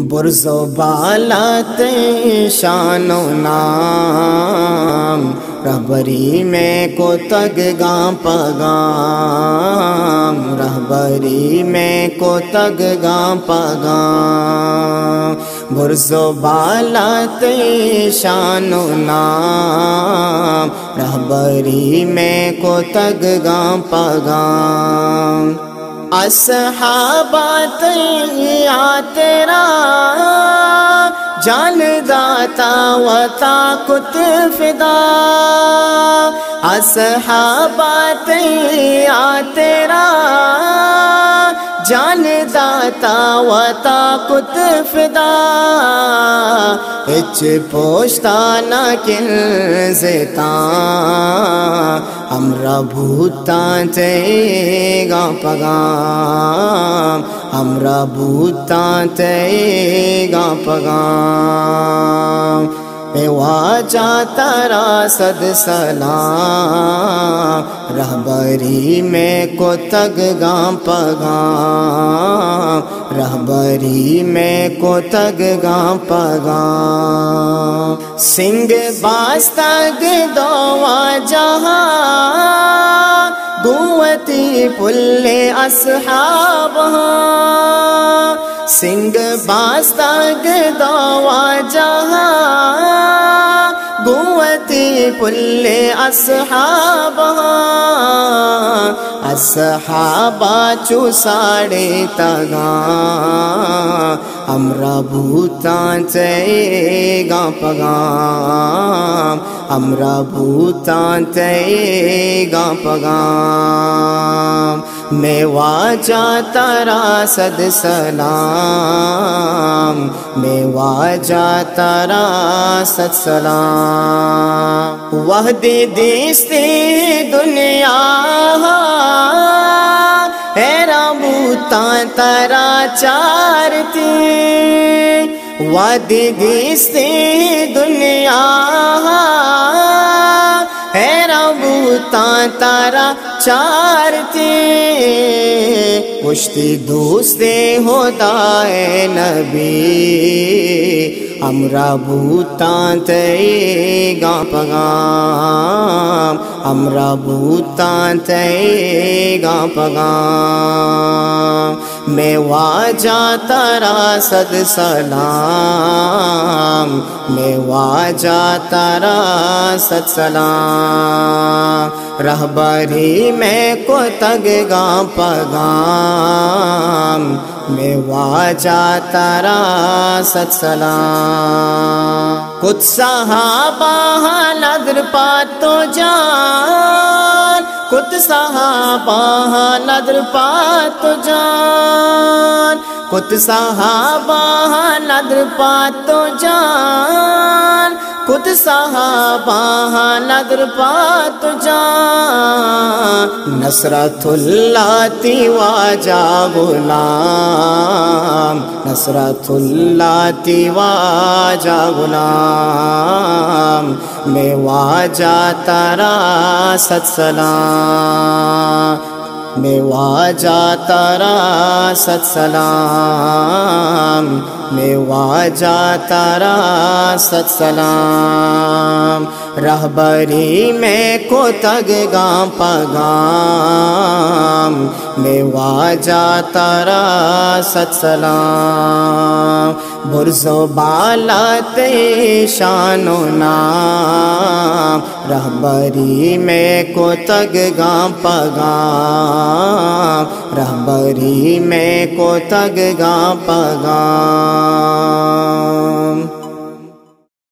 برز و بالات شان و نام، رہبری میں کو تگ گاں پگام، رہبری میں کو تگ گاں پگام، برز و بالات شان و نام، رہبری میں کو تگ گاں پگام، اصحابات یا تیرا جان داتا و طاقت فدا، اصحابات یا تیرا جان داتا و طاقت فدا، اچ پوشتانا کن زیتا ہمرا بھوتاں تے گاں پگام، ہمرا بھوتاں تے گاں پگام، اے واجہ ترا صد سلام، رہبری میں کو تگ گاں پگام، رہبری میں کو تگ گاں پگام، سنگ باز تگ دو جہاں قوتی پل اصحاب، سنگ باز تگ دو جہاں قوتی پل اصحاب، اصحابہ چو ساڑے تگاں، ہمرا بھوتاں تے گاں پگام، ہمرا بھوتاں تے گاں پگام، میں واجہ ترا صد سلام، میں واجہ ترا صد سلام، وحدی دیستی دنیا ایرا بھوتاں ترا چارتی، وحدی دیستی دنیا ایرا بھوتاں ترا چارتی، پشتی دوستی خدائے نبی، ہمرا بھوتاں تے گاں پگام، ہمرا بھوتاں تے گاں پگام، میں واجہ ترا صد سلام، میں واجہ ترا صد سلام، رہبری میں کو تگ گاں پگام، میں واجہ ترا صد سلام، کچھ صحابہ نظر پاتو جان، کچھ صحابہ نظر پاتو جان، کچھ صحابہ نظر پاتو جان، کچھ صحابہ نظر پاتو جان، نصرت اللہ تی واجہ غلام، نصرت اللہ تی واجہ غلام، میں واجہ ترا صد سلام، میں واجہ ترا صد سلام، میں واجہ ترا صد سلام، رہبری میں کو تگ گاں پگام، میں واجہ ترا صد سلام، برز و بالات شان و نام، رہبری میں کو تگ گاں پگام، رہبری میں کو تگ گاں پگام۔